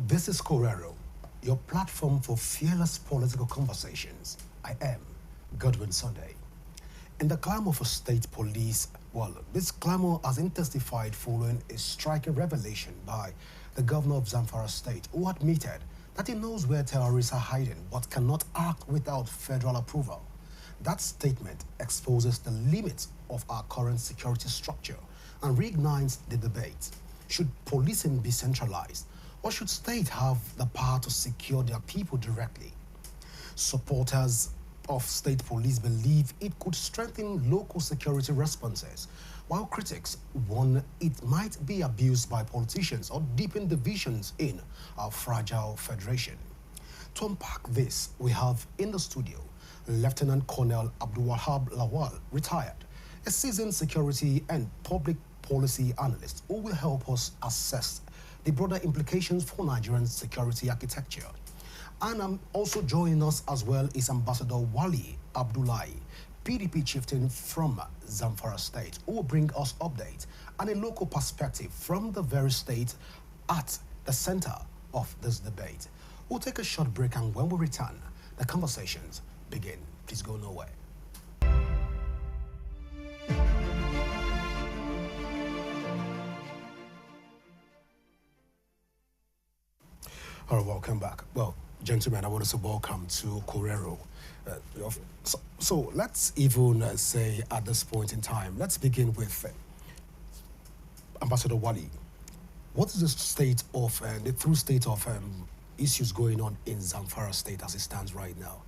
This is Correro, your platform for fearless political conversations. I am Godwin Sunday. In the clamor for state police, well, this clamor has intensified following a striking revelation by the governor of Zamfara State, who admitted that he knows where terrorists are hiding but cannot act without federal approval. That statement exposes the limits of our current security structure and reignites the debate. Should policing be centralized, or should states have the power to secure their people directly? Supporters of state police believe it could strengthen local security responses, while critics warn it might be abused by politicians or deepen divisions in our fragile federation. To unpack this, we have in the studio Lieutenant Colonel Abdul Wahab Lawal, retired, a seasoned security and public policy analyst who will help us assess the broader implications for Nigerian security architecture. And also joining us as well is Ambassador Wali Abdullahi, PDP chieftain from Zamfara State, who will bring us updates and a local perspective from the very state at the center of this debate. We'll take a short break, and when we return, the conversations begin. Please go nowhere. All right, welcome back. Well, gentlemen, I want to say welcome to Correro. So let's even say at this point in time, let's begin with Ambassador Wali. What is the state of, the true state of issues going on in Zamfara State as it stands right now?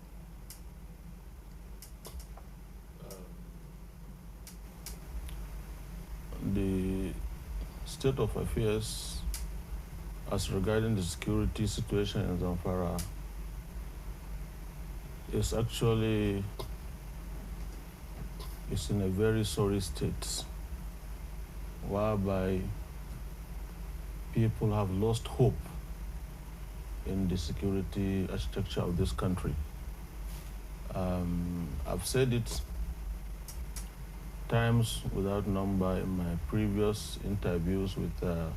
The state of affairs as regarding the security situation in Zamfara is actually in a very sorry state, whereby people have lost hope in the security architecture of this country. I've said it times without number in my previous interviews with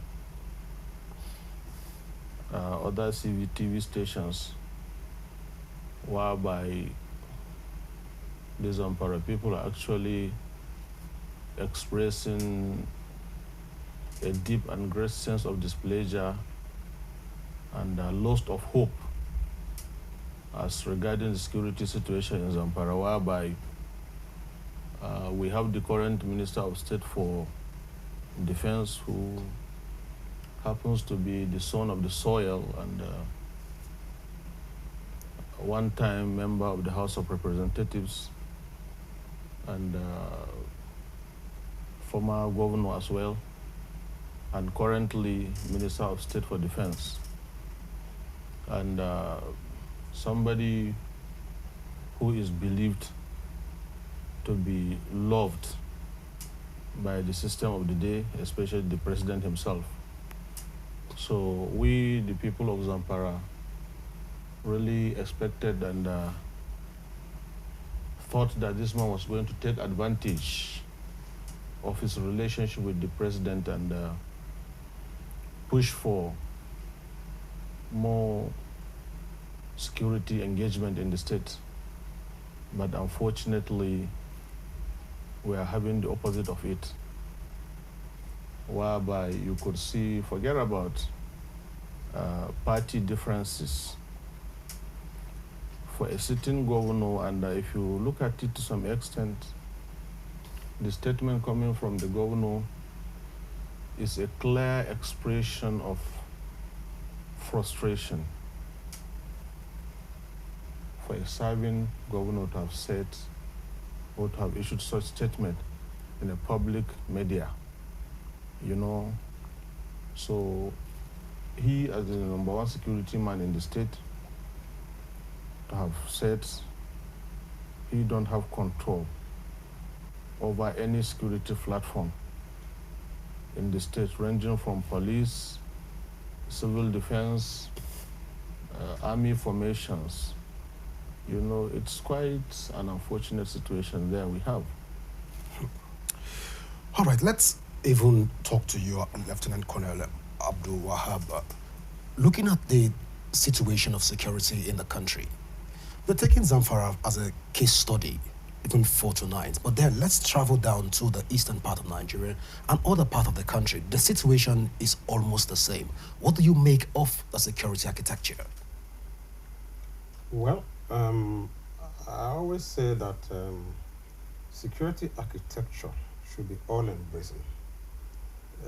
other CVTV stations, whereby the Zamfara people are actually expressing a deep and great sense of displeasure and loss of hope as regarding the security situation in Zamfara, whereby we have the current Minister of State for Defense, who happens to be the son of the soil and one-time member of the House of Representatives and former governor as well, and currently Minister of State for Defense. And somebody who is believed to be loved by the system of the day, especially the president himself. So we, the people of Zamfara, really expected and thought that this man was going to take advantage of his relationship with the president and push for more security engagement in the state. But unfortunately, we are having the opposite of it, whereby you could see, forget about party differences. For a sitting governor, and if you look at it to some extent, the statement coming from the governor is a clear expression of frustration. For a serving governor to have said or to have issued such statement in a public media, you know, so he, as the number one security man in the state, to have said he don't have control over any security platform in the state, ranging from police, civil defense, army formations. You know, it's quite an unfortunate situation there we have. All right, let's even talk to you, Lieutenant Colonel Abdul Wahab. Looking at the situation of security in the country, we're taking Zamfara as a case study, even for tonight. But then let's travel down to the eastern part of Nigeria and other part of the country. The situation is almost the same. What do you make of the security architecture? Well, I always say that security architecture should be all-embracing.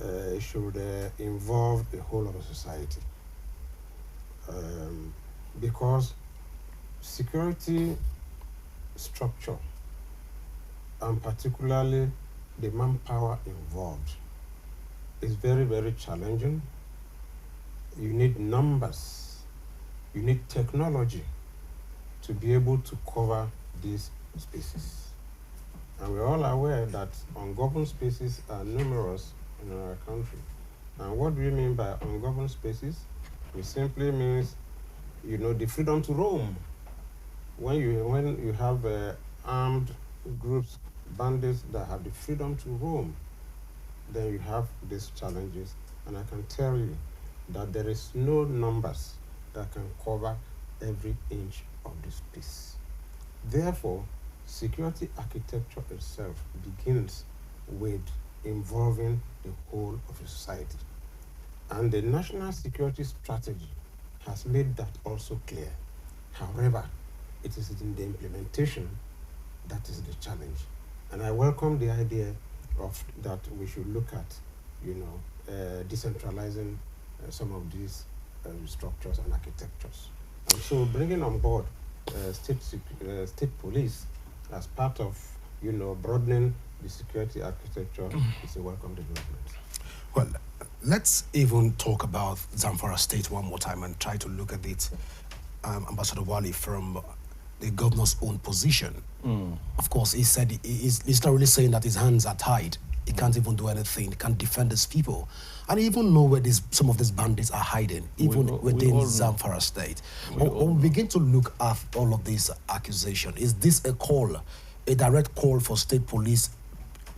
It should involve the whole of a society. Because security structure, and particularly the manpower involved, is very, very challenging. You need numbers, you need technology to be able to cover these spaces. And we're all aware that ungoverned spaces are numerous in our country. And what do we mean by ungoverned spaces? It simply means, the freedom to roam. When you have armed groups, bandits that have the freedom to roam, then you have these challenges. And I can tell you that there is no numbers that can cover every inch of this space. Therefore, security architecture itself begins with involving the whole of a society. And the national security strategy has made that also clear. However, it is in the implementation that is the challenge. And I welcome the idea of that we should look at, decentralizing some of these structures and architectures. And so bringing on board state police as part of, broadening the security architecture is a welcome development. Well, let's even talk about Zamfara State one more time and try to look at it, Ambassador Wali, from the governor's own position. Of course, he said he's not really saying that his hands are tied. He can't even do anything. He can't defend his people. And even know where some of these bandits are hiding, even within Zamfara State. When we begin to look at all of these accusations, is this a direct call for state police?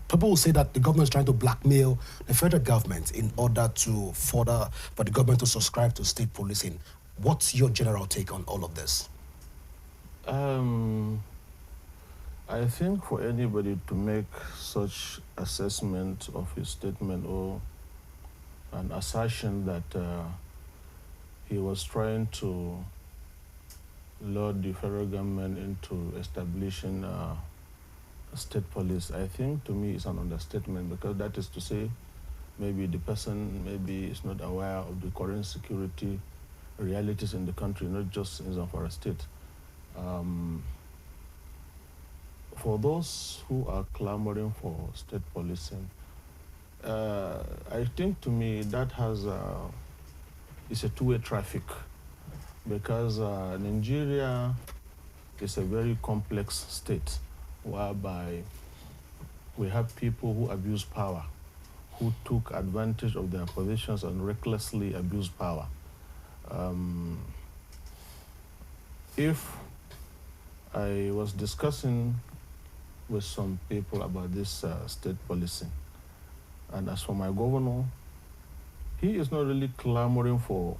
People will say that the government is trying to blackmail the federal government in order to for the government to subscribe to state policing. What's your general take on all of this? I think for anybody to make such assessment of his statement or an assertion that he was trying to lure the federal government into establishing state police, I think to me is an understatement, because that is to say maybe the person is not aware of the current security realities in the country, not just in Zamfara State. For those who are clamoring for state policing, I think to me that it's a two-way traffic, because Nigeria is a very complex state whereby we have people who abuse power, who took advantage of their positions and recklessly abused power. If I was discussing with some people about this state policing, and as for my governor, he is not really clamoring for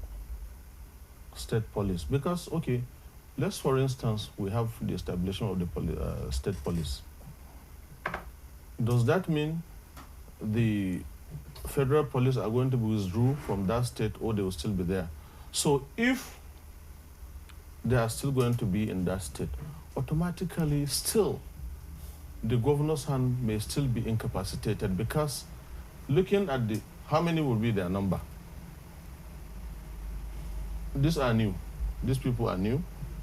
state police, because, okay, let's, for instance, we have the establishment of the state police. Does that mean the federal police are going to be withdrawn from that state, or they will still be there? So if they are still going to be in that state, automatically still the governor's hand may still be incapacitated, because looking at how many will be their number? These are new. These people are new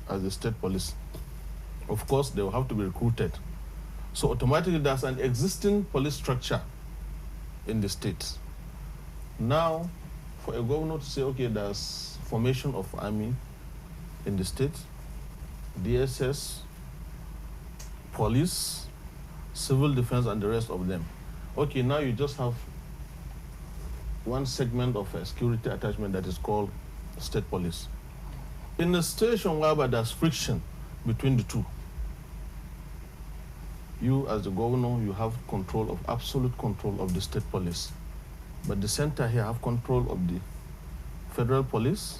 as the state police. Of course, they will have to be recruited. So automatically there's an existing police structure in the state. Now, for a governor to say, okay, there's formation of army in the state, DSS, police, civil defense, and the rest of them. Okay, now you just have one segment of a security attachment that is called state police. In a situation whereby there's friction between the two, you as the governor, you have absolute control of the state police. But the center here have control of the federal police,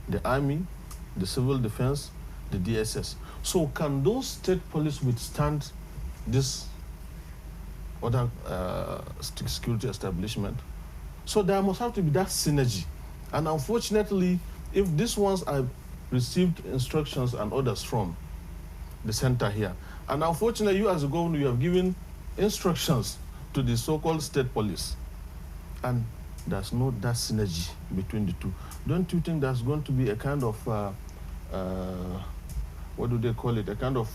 the army, the civil defense, the DSS. So can those state police withstand this other security establishment? So there must have to be that synergy. And unfortunately, if these ones are received instructions and orders from the center here, and unfortunately you as a governor, you have given instructions to the so-called state police, and there's no that synergy between the two. Don't you think there's going to be a kind of what do they call it, a kind of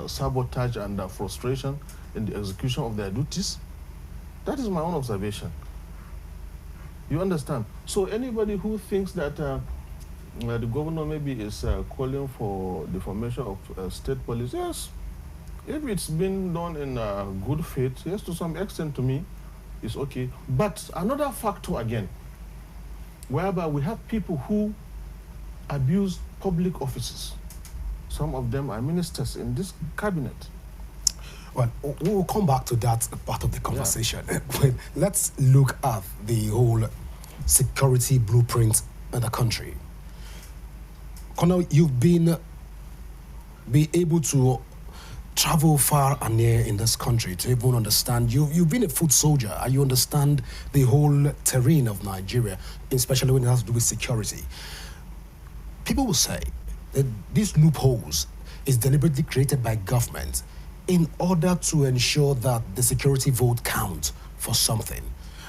sabotage and frustration in the execution of their duties? That is my own observation. You understand? So anybody who thinks that the governor maybe is calling for the formation of state police, yes, if it's been done in good faith, yes, to some extent to me, it's okay. But another factor again, whereby we have people who abuse public offices. Some of them are ministers in this cabinet. Well, we will come back to that part of the conversation. Yeah. Let's look at the whole security blueprint in the country. Colonel, you've been able to travel far and near in this country to even understand. You've been a foot soldier and you understand the whole terrain of Nigeria, especially when it has to do with security. People will say that these loopholes is deliberately created by government in order to ensure that the security vote counts for something.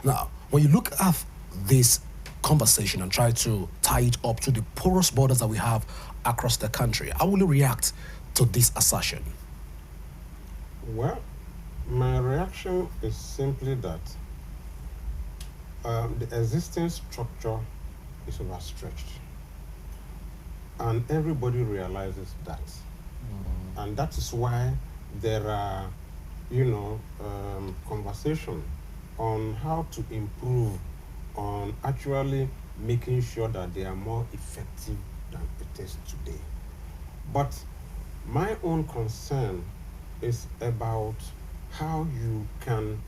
Now, when you look at this conversation and try to tie it up to the porous borders that we have across the country, how will you react to this assertion? Well, my reaction is simply that the existing structure is overstretched. And everybody realizes that. And that is why there are, conversation on how to improve on actually making sure that they are more effective than it is today. But my own concern is about how you can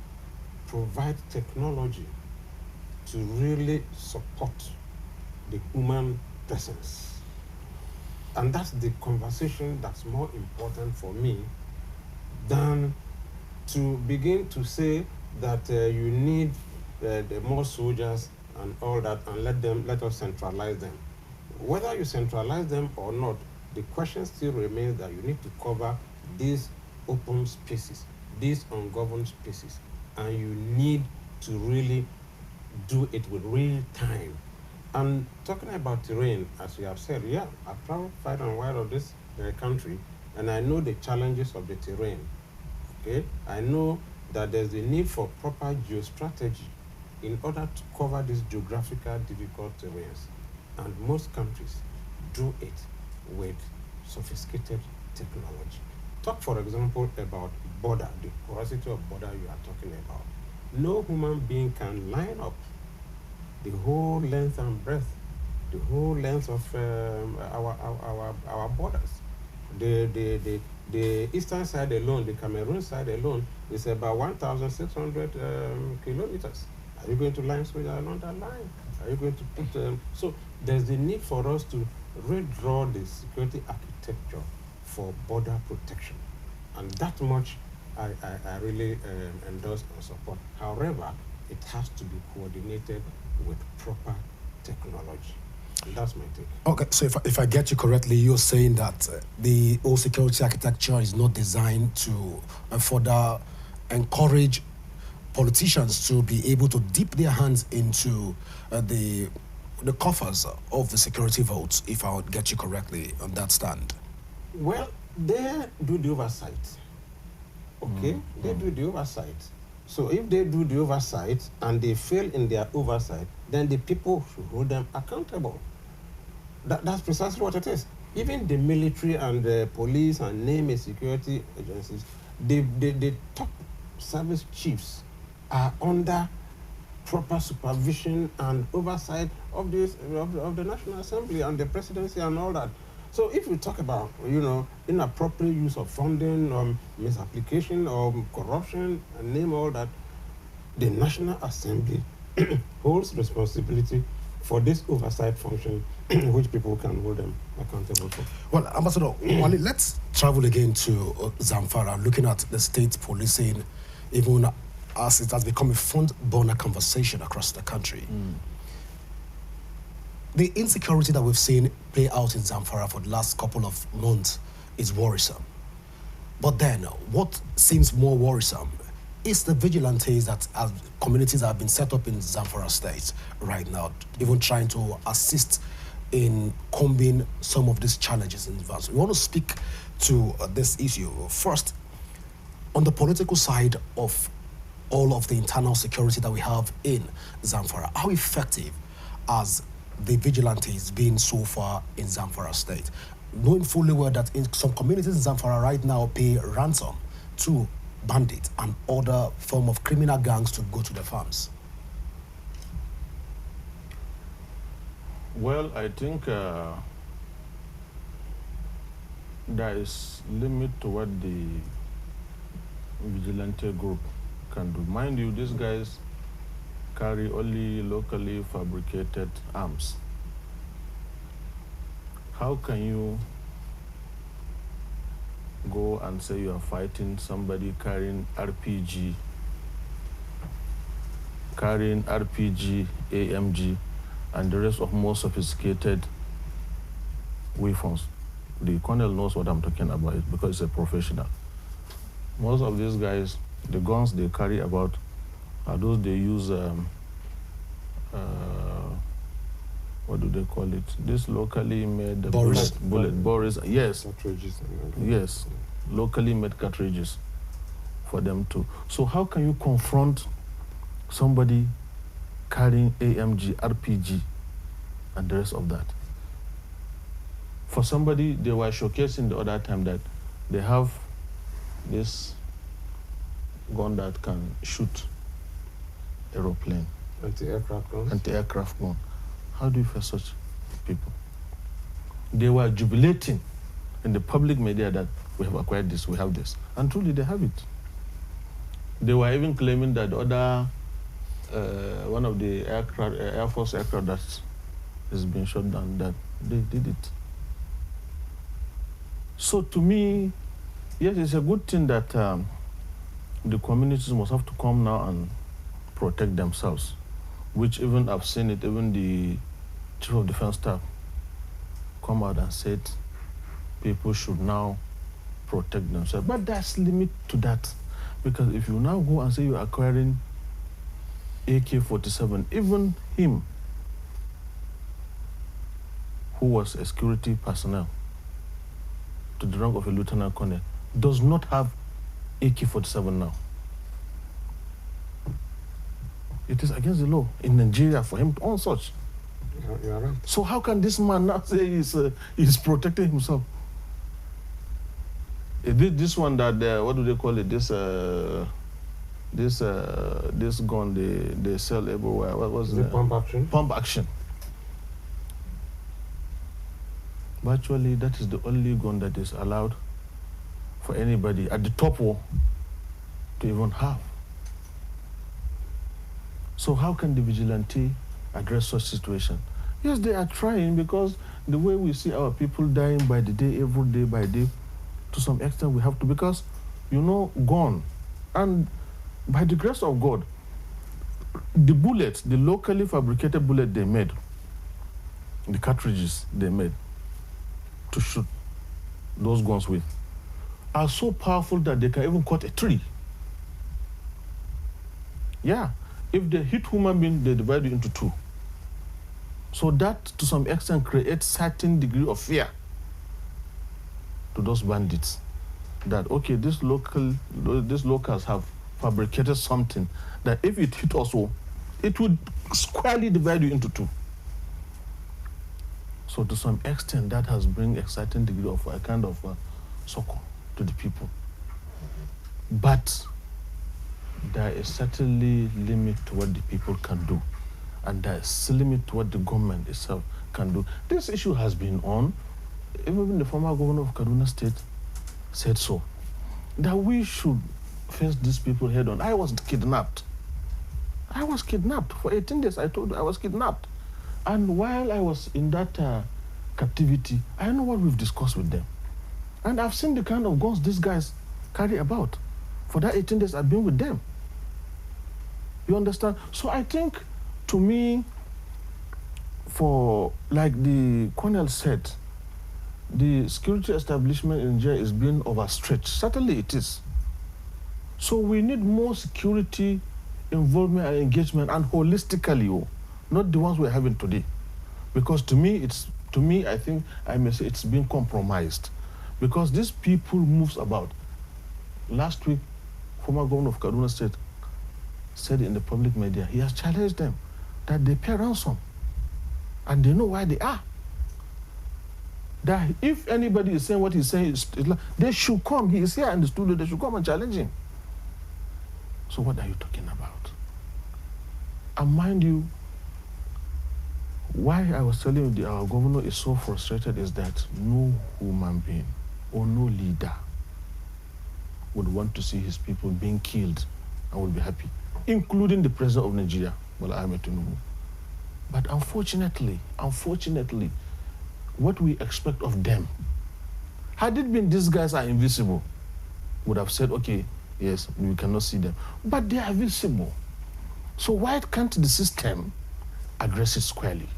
provide technology to really support the human presence. And that's the conversation that's more important for me than to begin to say that you need the more soldiers and all that, and let us centralize them. Whether you centralize them or not, the question still remains that you need to cover these open spaces, these ungoverned spaces, and you need to really do it with real time. And talking about terrain, as you have said, yeah, I've traveled far and wide of this country, and I know the challenges of the terrain. Okay, I know that there's a need for proper geostrategy in order to cover these geographical difficult terrains. And most countries do it with sophisticated technology. Talk, for example, about border, the porosity of border you are talking about. No human being can line up the whole length and breadth, the whole length of our borders. The eastern side alone, the Cameroon side alone, is about 1,600 kilometers. Are you going to line soldiers along that line? Are you going to put... So there's the need for us to redraw the security architecture for border protection. And that much I really endorse and support. However, it has to be coordinated with proper technology. And that's my take. Okay, so if I get you correctly, you're saying that the whole security architecture is not designed to further encourage politicians to be able to dip their hands into the coffers of the security votes, if I would get you correctly on that stand. Well, they do the oversight. Okay, they do the oversight. So if they do the oversight and they fail in their oversight, then the people should hold them accountable. That's precisely what it is. Even the military and the police and name security agencies, the top service chiefs are under proper supervision and oversight of the National Assembly and the presidency and all that. So if we talk about, inappropriate use of funding, misapplication, or corruption, and name all that, the National Assembly holds responsibility for this oversight function, which people can hold them accountable for? Well, Ambassador, Wale, let's travel again to Zamfara, looking at the state policing, even as it has become a front burner conversation across the country. The insecurity that we've seen play out in Zamfara for the last couple of months is worrisome. But then, what seems more worrisome is the vigilantes that communities have been set up in Zamfara state right now, even trying to assist in combing some of these challenges in advance. We want to speak to this issue. First, on the political side of all of the internal security that we have in Zamfara, how effective has the vigilantes been so far in Zamfara state? Knowing fully well that in some communities in Zamfara right now pay ransom to bandits and other form of criminal gangs to go to the farms. Well, I think there is limit to what the vigilante group can do. Mind you, these guys carry only locally fabricated arms. How can you go and say you are fighting somebody carrying RPG, AMG, and the rest of more sophisticated weapons? The colonel knows what I'm talking about because he's a professional. Most of these guys, the guns they carry about are those they use, what do they call it? This locally made Boris. Boris, yes. Cartridges. Yes, locally made cartridges for them too. So how can you confront somebody carrying AMG, RPG, and the rest of that? For somebody, they were showcasing the other time that they have this gun that can shoot aeroplane. Anti-aircraft guns? Anti-aircraft gun. How do you face such people? They were jubilating in the public media that we have acquired this, we have this. And truly they have it. They were even claiming that other, one of the Air Force aircraft that has been shot down, that they did it. So to me, yes, it's a good thing that the communities must have to come now and protect themselves, which even I've seen it, even the Chief of Defense Staff come out and said people should now protect themselves. But there's limit to that, because if you now go and say you're acquiring AK-47, even him, who was a security personnel to the rank of a lieutenant colonel, does not have AK-47 now. It is against the law in Nigeria for him to own such. You are right. So how can this man now say he's protecting himself? This one that what do they call it? This gun they sell everywhere. What was it? Pump action. Pump action. Virtually, that is the only gun that is allowed for anybody at the top war to even have. So how can the vigilante address such situation? Yes, they are trying, because the way we see our people dying by the day, every day by day, to some extent we have to, because, you know, gone. And by the grace of God, the bullets, the locally fabricated bullet they made, the cartridges they made to shoot those guns with, are so powerful that they can even cut a tree. Yeah. If they hit human being, they divide it into two. So that, to some extent, creates certain degree of fear to those bandits. That, okay, these locals have fabricated something that if it hit us all, it would squarely divide you into two. So to some extent, that has bring a certain degree of a kind of succor to the people. But there is certainly limit to what the people can do, and there is limit to what the government itself can do. This issue has been on, even the former governor of Kaduna State said so, that we should face these people head on. I was kidnapped. For 18 days, I told you I was kidnapped. And while I was in that captivity, I know what we've discussed with them. And I've seen the kind of guns these guys carry about. For that 18 days I've been with them. You understand? So I think, to me, for, like the colonel said, the security establishment in Nigeria is being overstretched. Certainly it is. So we need more security involvement and engagement, and holistically, not the ones we're having today. Because to me, I think I may say it's been compromised. Because these people moves about. Last week, former governor of Kaduna State said in the public media, he has challenged them that they pay ransom. And they know why they are. That if anybody is saying what he's saying, they should come. He is here in the studio. They should come and challenge him. So what are you talking about? And mind you, why I was telling you our governor is so frustrated is that no human being or no leader would want to see his people being killed and will be happy, including the president of Nigeria, Bola Ahmed Tinubu. But unfortunately, what we expect of them, had it been these guys are invisible, would have said, okay, yes, we cannot see them. But they are visible. So why can't the system address it squarely?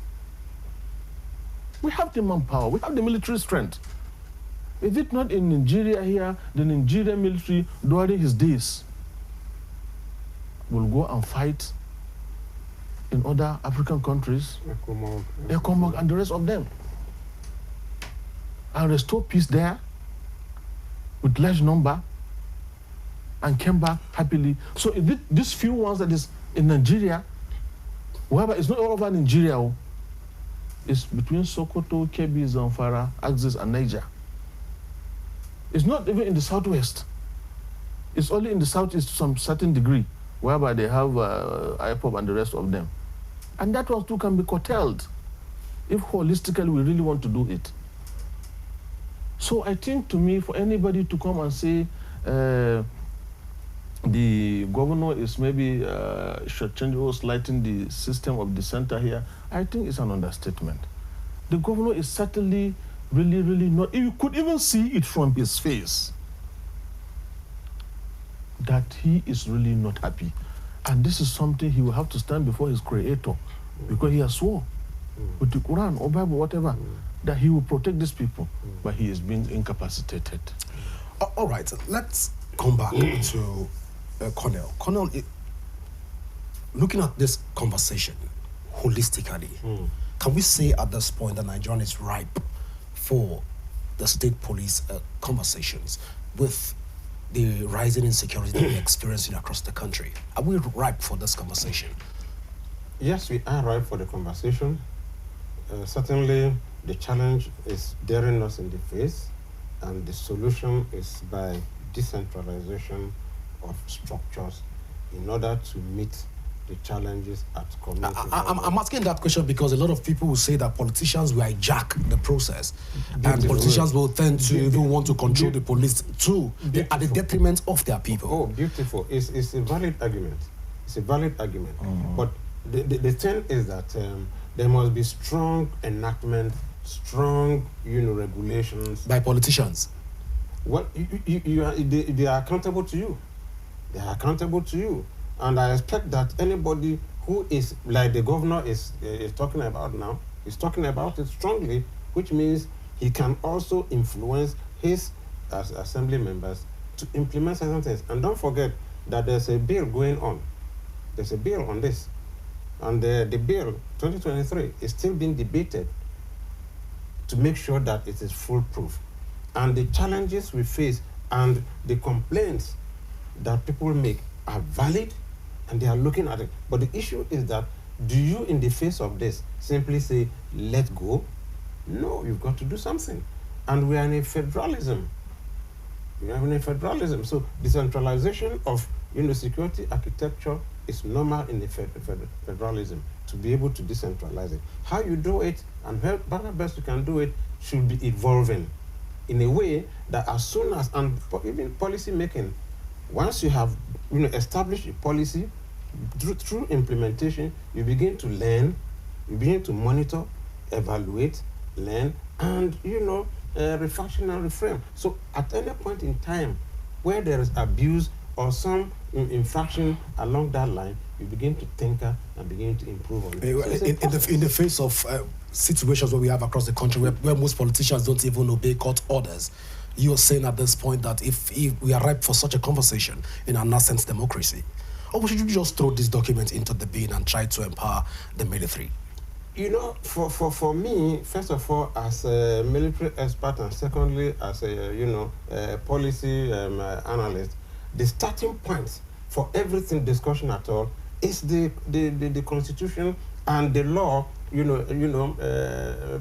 We have the manpower, we have the military strength. Is it not in Nigeria here, the Nigerian military during his days will go and fight in other African countries, ECOMOG and the rest of them, and restore peace there with large number and came back happily. So if these few ones that is in Nigeria, wherever, it's not all over Nigeria, it's between Sokoto, Kebbi, Zamfara, Axis and Niger. It's not even in the southwest. It's only in the southeast to some certain degree, whereby they have IPOB and the rest of them. And that one too can be curtailed if holistically we really want to do it. So I think, to me, for anybody to come and say the governor is maybe shortchanging or slighting the system of the center here, I think it's an understatement. The governor is certainly really not, you could even see it from his face, that he is really not happy. And this is something he will have to stand before his creator, because he has sworn with the Quran or Bible, whatever, that he will protect these people, but he is being incapacitated. All right, let's come back to Colonel. Colonel, looking at this conversation holistically, can we say at this point that Nigeria is ripe for the state police conversations with the rising insecurity that we're experiencing across the country? Are we ripe for this conversation? Yes, we are ripe for the conversation. Certainly, the challenge is staring us in the face, and the solution is by decentralization of structures in order to meet the challenges at community level. I'm asking that question because a lot of people will say that politicians will hijack the process, and politicians will tend to even want to control the police too, at the detriment of their people. Oh, beautiful. It's a valid argument. It's a valid argument. But the thing is that there must be strong enactment, strong regulations. By politicians? Well, they are accountable to you. They are accountable to you. And I expect that anybody who is, like the governor is talking about now, is talking about it strongly, which means he can also influence his assembly members to implement certain things. And don't forget that there's a bill going on. There's a bill on this. And the bill, 2023, is still being debated to make sure that it is foolproof. And the challenges we face and the complaints that people make are valid, and they are looking at it. But the issue is that, do you, in the face of this, simply say, let go? No, you've got to do something. And we are in a federalism. We are in a federalism. So decentralization of security architecture is normal in a federalism, to be able to decentralize it. How you do it and how best you can do it should be evolving in a way that as soon as, and even policy making, once you have established a policy, through implementation, you begin to learn, You begin to monitor, evaluate, learn, and refraction and reframe. So at any point in time where there is abuse or some infraction along that line, you begin to tinker and begin to improve on it. So in the face of situations where we have across the country where most politicians don't even obey court orders, you're saying at this point that if we are ripe for such a conversation in our nascent democracy, or should you just throw this document into the bin and try to empower the military? For me, first of all, as a military expert, and secondly, as a policy analyst, the starting point for everything discussion at all is the Constitution and the law,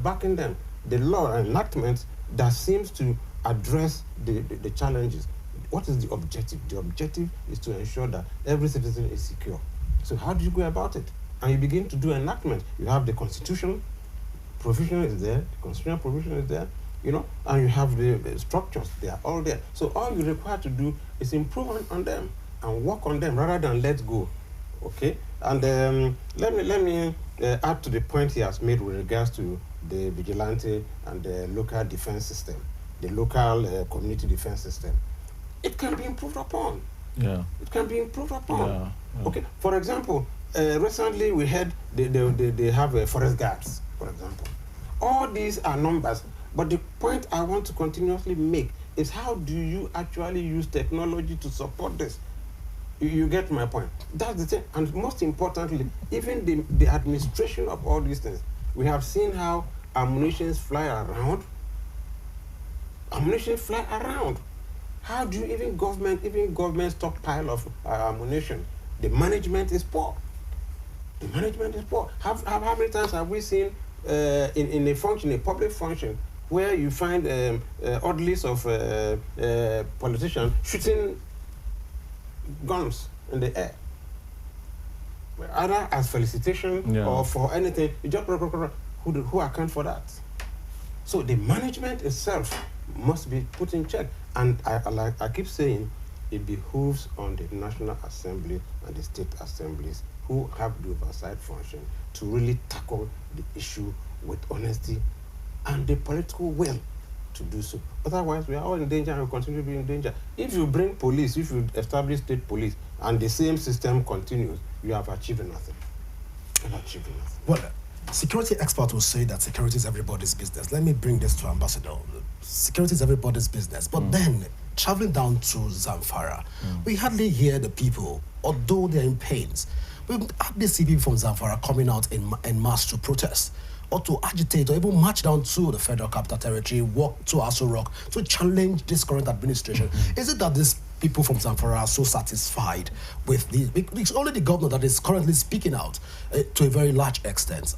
backing them. The law enactment that seems to address the challenges. What is the objective? The objective is to ensure that every citizen is secure. So how do you go about it? And you begin to do enactment. You have the Constitution, provision is there, the constitutional provision is there, and you have the structures, they are all there. So all you require to do is improve on them and work on them rather than let go. Okay? And let me add to the point he has made with regards to the vigilante and the local defense system, the local community defense system. It can be improved upon. Yeah. It can be improved upon. Yeah. Okay? For example, recently we heard they have forest guards, for example. All these are numbers, but the point I want to continuously make is how do you actually use technology to support this? You get my point. That's the thing. And most importantly, even the administration of all these things. We have seen how ammunition fly around. How do you even government stockpile of ammunition? The management is poor. How many times have we seen in a public function, where you find orderlies of politicians shooting guns in the air, either as felicitation or for anything? You just who account for that? So the management itself must be put in check, and I keep saying, it behooves on the National Assembly and the state assemblies, who have the oversight function, to really tackle the issue with honesty and the political will to do so. Otherwise, we are all in danger and will continue to be in danger. If you bring police, if you establish state police, and the same system continues, you have achieved nothing. Well, security experts will say that security is everybody's business. Let me bring this to Ambassador. Security is everybody's business. But then, traveling down to Zamfara, we hardly hear the people, although they're in pains. We hardly see people from Zamfara coming out in mass to protest, or to agitate, or even march down to the Federal Capital Territory, walk to Aso Rock to challenge this current administration. Is it that these people from Zamfara are so satisfied with it's only the governor that is currently speaking out to a very large extent.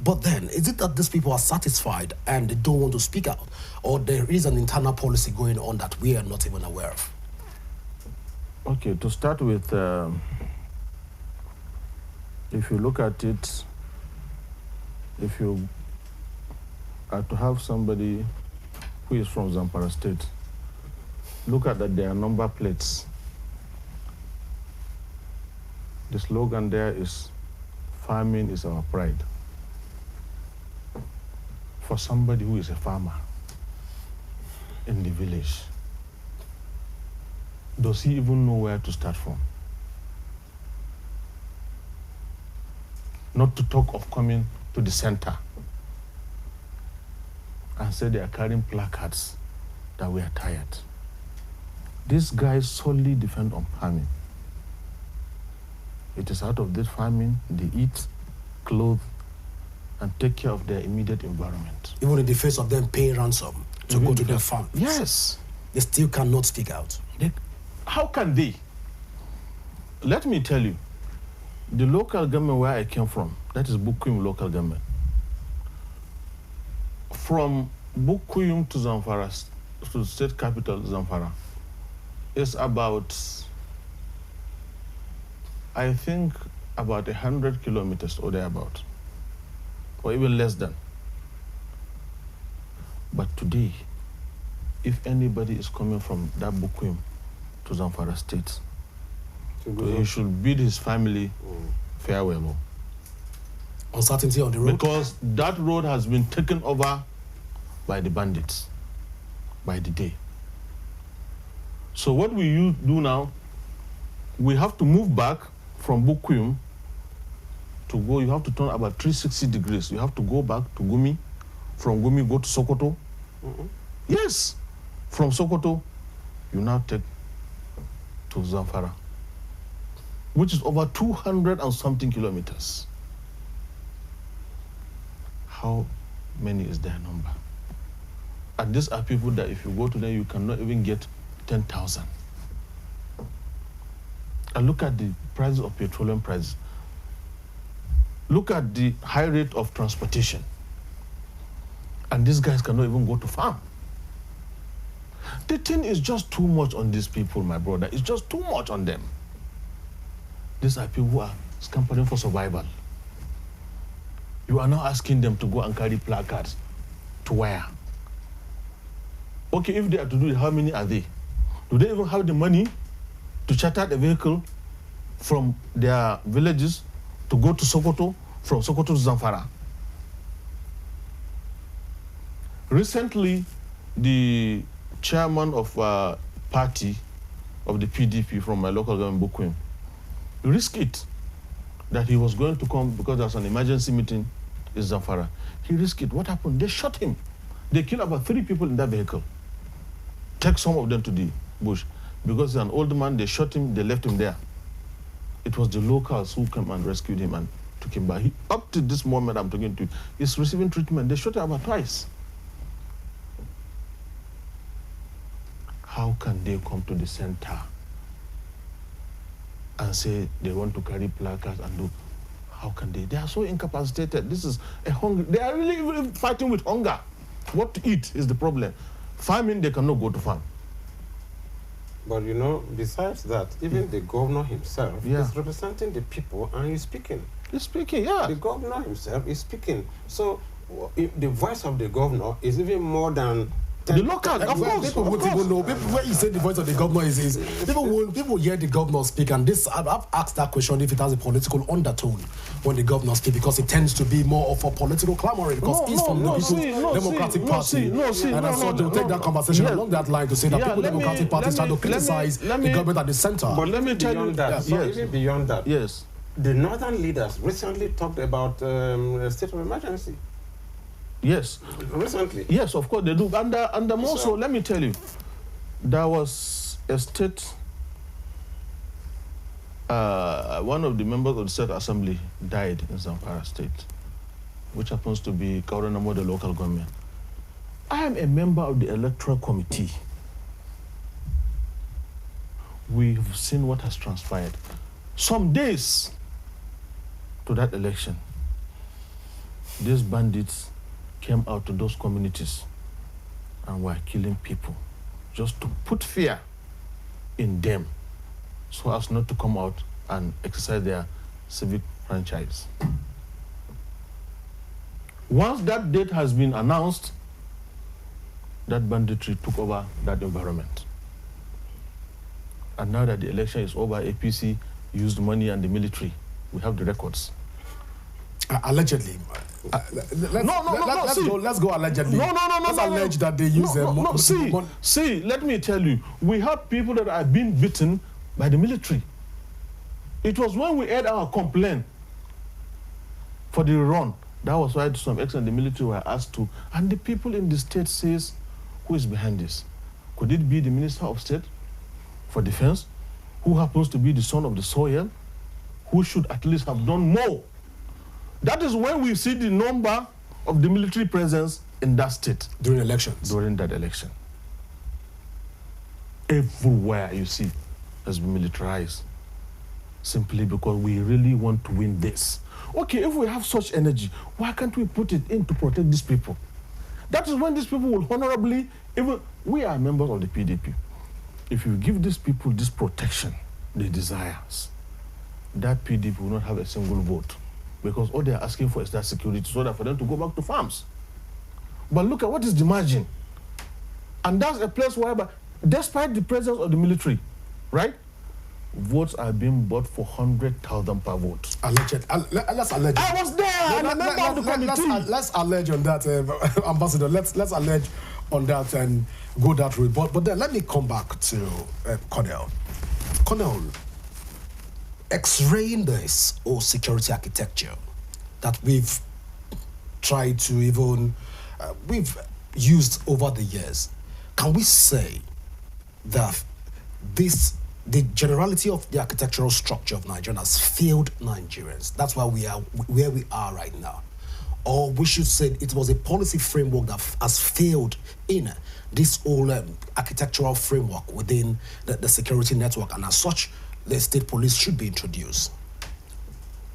But then, is it that these people are satisfied and they don't want to speak out? Or there is an internal policy going on that we are not even aware of? Okay, to start with, if you look at it, if you are to have somebody who is from Zamfara State, look at that there are number plates. The slogan there is, farming is our pride. For somebody who is a farmer in the village, does he even know where to start from? Not to talk of coming to the center and say they are carrying placards that we are tired. These guys solely depend on farming. It is out of this farming they eat, clothe, and take care of their immediate environment. Even in the face of them paying ransom to go to their farm. Yes. They still cannot speak out. How can they? Let me tell you, the local government where I came from, that is Bukuyum local government. From Bukuyum to Zamfara, to the state capital, Zamfara, is about, I think, about 100 kilometers or thereabout, or even less than. But today, if anybody is coming from that Bukuyum to Zamfara state, so he should bid his family farewell. Uncertainty on the road? Because that road has been taken over by the bandits by the day. So what we do now, we have to move back from Bukwim to go, you have to turn about 360 degrees. You have to go back to Gumi. From Gumi, go to Sokoto. Yes. From Sokoto, you now take to Zamfara, which is over 200 and something kilometers. How many is their number? And these are people that if you go to them, you cannot even get 10,000. And look at the prices of petroleum prices. Look at the high rate of transportation. And these guys cannot even go to farm. The thing is just too much on these people, my brother. It's just too much on them. These are people who are scampering for survival. You are now asking them to go and carry placards. To where? Okay, if they are to do it, how many are they? Do they even have the money to charter a vehicle from their villages to go to Sokoto, from Sokoto to Zamfara? Recently, the chairman of party of the PDP from my local government, Bukwim, risked it that he was going to come because there was an emergency meeting in Zamfara. He risked it. What happened? They shot him. They killed about 3 people in that vehicle. Take some of them to the bush. Because he's an old man, they shot him, they left him there. It was the locals who came and rescued him and took him back. Up to this moment I'm talking to you, he's receiving treatment. They shot him about twice. How can they come to the center and say they want to carry placards and do? How can they? They are so incapacitated. This is a hunger. They are really fighting with hunger. What to eat is the problem. Farming, they cannot go to farm. But you know, besides that, even the governor himself Yeah. is representing the people and he's speaking. He's speaking, yeah. The governor himself is speaking. So if the voice of the governor is even more than The local, of course. People won't even know. People, when you say the voice of the governor is people hear the governor speak, and this I've asked that question if it has a political undertone when the governor speaks, because it tends to be more of a political clamoring because he's from the People's Democratic Party. And I thought they'll take that conversation along that line to say that people Democratic Party trying to criticize the government at the center. But let me tell you that. So even beyond that, yes. The northern leaders recently talked about a state of emergency. Yes. Recently. Yes, of course they do. And also, So- let me tell you, there was a state, one of the members of the state assembly died in Zamfara state, which happens to be Kauranamo, the local government. I am a member of the electoral committee. We've seen what has transpired. Some days to that election, these bandits came out to those communities and were killing people just to put fear in them so as not to come out and exercise their civic franchise. Once that date has been announced, that banditry took over that environment. And now that the election is over, APC used money and the military. We have the records. Allegedly. Let's go allegedly. Let's allege that they use them. See, let me tell you, we have people that are being beaten by the military. It was when we had our complaint for the run. That was why to some extent the military were asked to. And the people in the state says, who is behind this? Could it be the Minister of State for Defense, who happens to be the son of the soil, who should at least have done more? That is when we see the number of the military presence in that state. During elections. During that election. Everywhere you see has been militarized. Simply because we really want to win this. Okay, if we have such energy, why can't we put it in to protect these people? That is when these people will honorably, even we are members of the PDP. If you give these people this protection they desire, that PDP will not have a single vote. Because all they are asking for is that security so that for them to go back to farms. But look at what is the margin. And that's a place where, despite the presence of the military, right? votes are being bought for 100,000 per vote. Alleged. Let's allege. I was there. I'm a member of the committee. Let's allege on that, Ambassador. Let's allege on that and go that route. But then let me come back to Cornell. Cornell, X-raying this whole security architecture that we've tried to even we've used over the years, can we say that the generality of the architectural structure of Nigeria has failed Nigerians? That's why we are where we are right now. Or we should say it was a policy framework that has failed in this whole architectural framework within the security network, and as such, the state police should be introduced.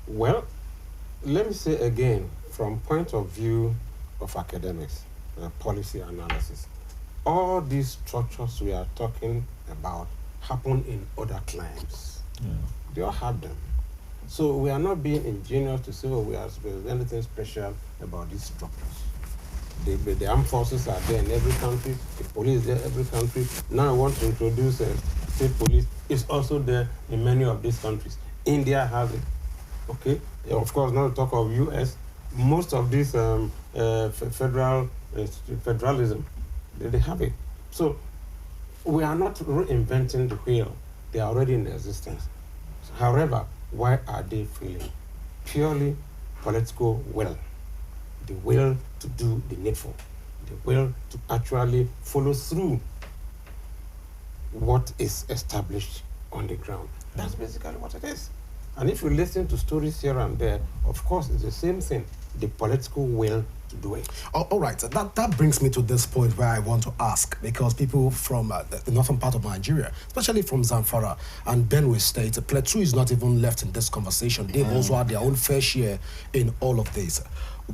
Well, let me say again, from point of view of academics, policy analysis, all these structures we are talking about happen in other climes. Yeah. They all have them. So we are not being ingenious to say, oh, there's anything special about these structures. The armed forces are there in every country, the police is there in every country. Now I want to introduce state police. It's also there in many of these countries. India has it, okay? Of course, not to talk of US. Most of these federalism, they have it. So we are not reinventing the wheel. They are already in existence. However, why are they failing? Purely political will. The will to do the needful. The will to actually follow through what is established on the ground. That's basically what it is. And if you listen to stories here and there, of course, it's the same thing. The political will to do it. All right, that brings me to this point where I want to ask, because people from the northern part of Nigeria, especially from Zamfara and Benue State, Plateau is not even left in this conversation. They've also had their own fair share in all of this.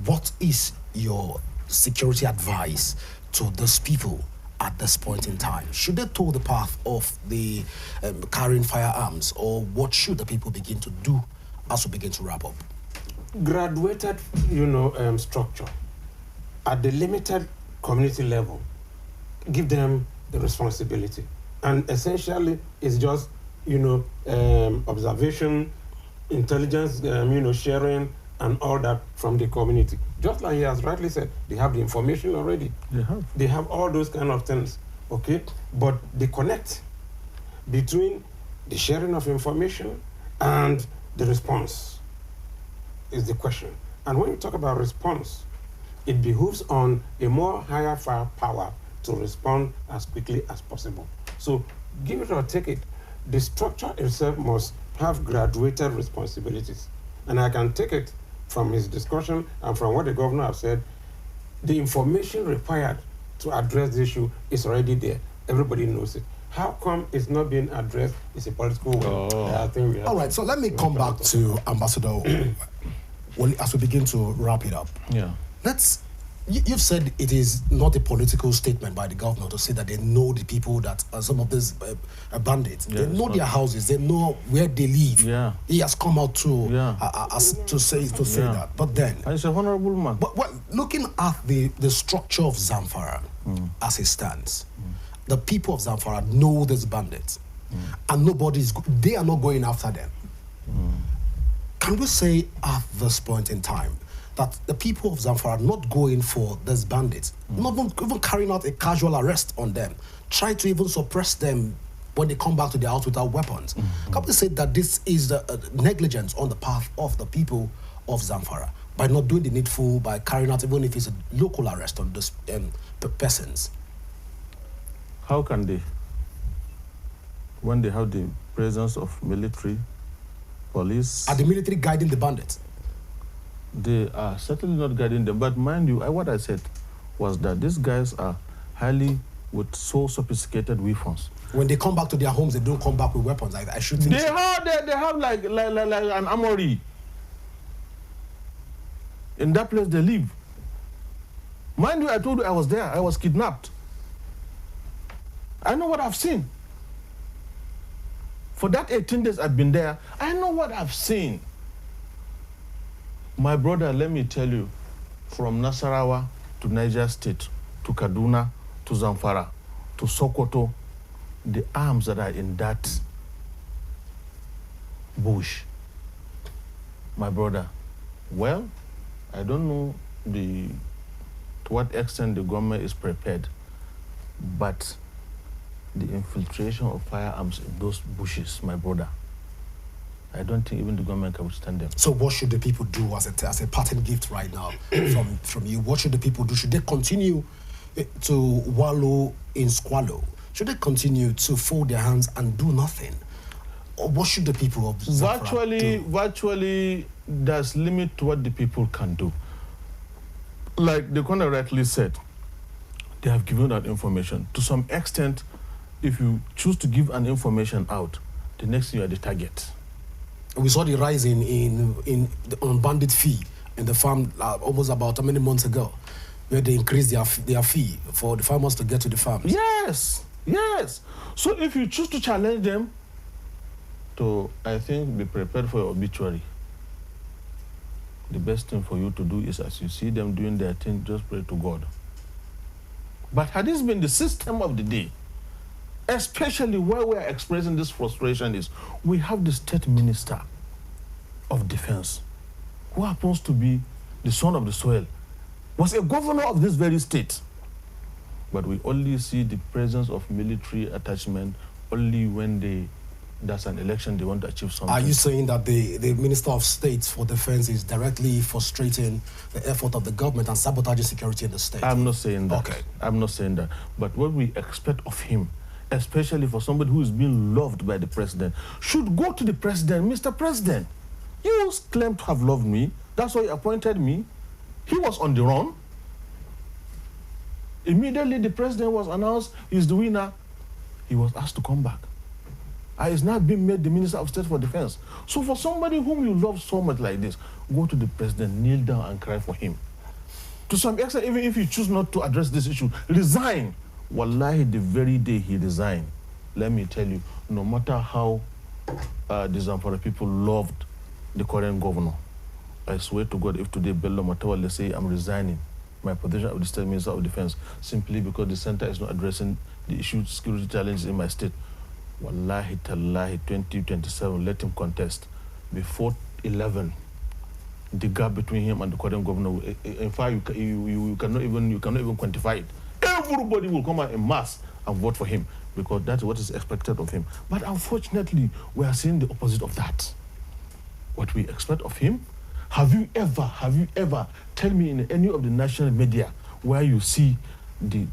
What is your security advice to those people at this point in time? Should they toe the path of the carrying firearms, or what should the people begin to do as we begin to wrap up? Graduated, structure at the limited community level, give them the responsibility, and essentially it's just observation, intelligence, sharing, and all that from the community. Just like he has rightly said, they have the information already. They have all those kind of things, okay? But the connect between the sharing of information and the response is the question. And when you talk about response, it behooves on a more higher firepower to respond as quickly as possible. So give it or take it. The structure itself must have graduated responsibilities. And I can take it from his discussion and from what the governor has said. The information required to address the issue is already there. Everybody knows it. How come it's not being addressed? It's a political will. I think we have. All right, so let me come back to Ambassador as we begin to wrap it up. Yeah. You've said it is not a political statement by the governor to say that they know the people that are some of these bandits. Yeah, they know their houses. They know where they live. Yeah. He has come out to say that. But then, he's a honorable man. But looking at the structure of Zamfara as it stands, the people of Zamfara know these bandits, and they are not going after them. Can we say at this point in time that the people of Zamfara are not going for these bandits, not even carrying out a casual arrest on them, try to even suppress them when they come back to their house without weapons? Can we say that this is the negligence on the part of the people of Zamfara by not doing the needful, by carrying out, even if it's a local arrest on those persons? How can they, when they have the presence of military, police? Are the military guiding the bandits? They are certainly not guiding them. But mind you, what I said was that these guys are highly with so sophisticated weapons. When they come back to their homes, they don't come back with weapons. I should think they have like an armory. In that place they live. Mind you, I told you I was there. I was kidnapped. I know what I've seen. For that 18 days I've been there, I know what I've seen. My brother, let me tell you, from Nasarawa to Niger State, to Kaduna, to Zamfara, to Sokoto, the arms that are in that bush. My brother, well, I don't know to what extent the government is prepared, but the infiltration of firearms in those bushes, my brother, I don't think even the government can withstand them. So what should the people do as a parting gift right now from you? What should the people do? Should they continue to wallow in squalor? Should they continue to fold their hands and do nothing? Or what should the people of Zamfara do? Virtually, there's limit to what the people can do. Like the Kona rightly said, they have given out information. To some extent, if you choose to give an information out, the next thing you are the target. We saw the rise on bandit fee in the farm almost about how many months ago, where they increased their fee for the farmers to get to the farms. Yes, yes. So if you choose to challenge them, I think be prepared for your obituary. The best thing for you to do is, as you see them doing their thing, just pray to God. But had this been the system of the day, especially where we are expressing this frustration is, we have the State Minister of Defense, who happens to be the son of the soil, was a governor of this very state. But we only see the presence of military attachment only when there's an election, they want to achieve something. Are you saying that the Minister of State for Defense is directly frustrating the effort of the government and sabotaging security in the state? I'm not saying that. Okay. I'm not saying that. But what we expect of him, especially for somebody who is being loved by the president, should go to the president. Mr. President, you claim to have loved me. That's why you appointed me. He was on the run. Immediately the president was announced he's the winner. He was asked to come back. And he's now being made the Minister of State for Defense. So for somebody whom you love so much like this, go to the president, kneel down and cry for him. To some extent, even if you choose not to address this issue, resign. Wallahi, the very day he resigned, let me tell you, no matter how the Zamfara people loved the current governor, I swear to God, if today Bello Matawa, let's say I'm resigning my position of the State Minister of Defense simply because the center is not addressing the issue security challenges in my state, Wallahi Tallahi 2027, let him contest. Before 11, the gap between him and the current governor, in fact, you cannot even quantify it. Everybody will come out in mass and vote for him because that's what is expected of him. But unfortunately, we are seeing the opposite of that. What we expect of him, have you ever, tell me in any of the national media where you see the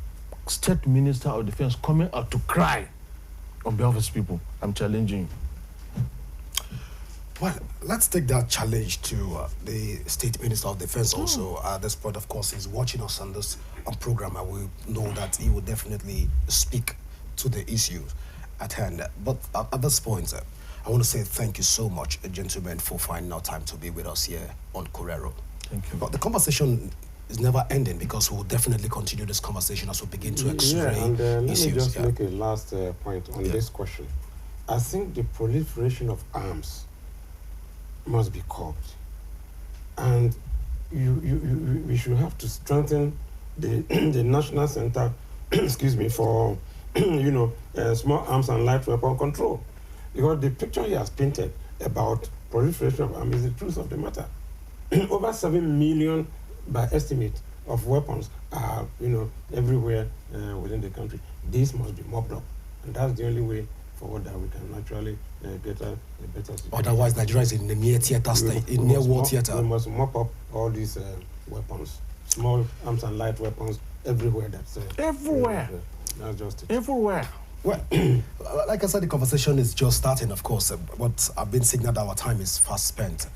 State Minister of Defense coming out to cry on behalf of his people? I'm challenging you. Well, let's take that challenge to the State Minister of Defense also. At this point, of course, he's watching us on this program, and we know that he will definitely speak to the issues at hand. But at this point, I want to say thank you so much, gentlemen, for finding out time to be with us here on Corero. Thank you. But the conversation is never ending because we'll definitely continue this conversation as we begin to x-ray and let issues. me just make a last point on this question. I think the proliferation of arms must be curbed, and we should have to strengthen the National Center, excuse me, for small arms and light weapon control, because the picture he has painted about proliferation of arms is the truth of the matter. Over 7 million, by estimate, of weapons are everywhere within the country. This must be mopped up, and that's the only way forward that we can actually get a better situation. Otherwise, Nigeria is in the near theater state, in near war theater. We must mop up all these weapons, small arms and light weapons everywhere. That's everywhere. That's just it. Everywhere. Well, like I said, the conversation is just starting, of course. But I've been signaled our time is fast spent,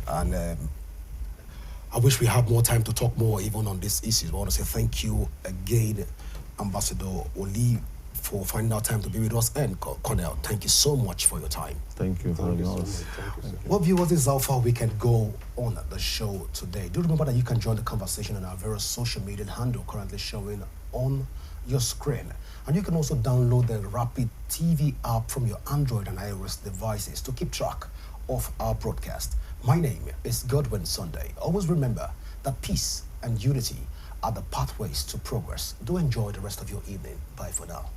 and I wish we had more time to talk more even on these issues. I want to say thank you again, Ambassador Oli, for finding out time to be with us, and Colonel, thank you so much for your time. Thank you for having us. Well, viewers, this is how far we can go on the show today. Do remember that you can join the conversation on our various social media handle currently showing on your screen. And you can also download the Rapid TV app from your Android and iOS devices to keep track of our broadcast. My name is Godwin Sunday. Always remember that peace and unity are the pathways to progress. Do enjoy the rest of your evening. Bye for now.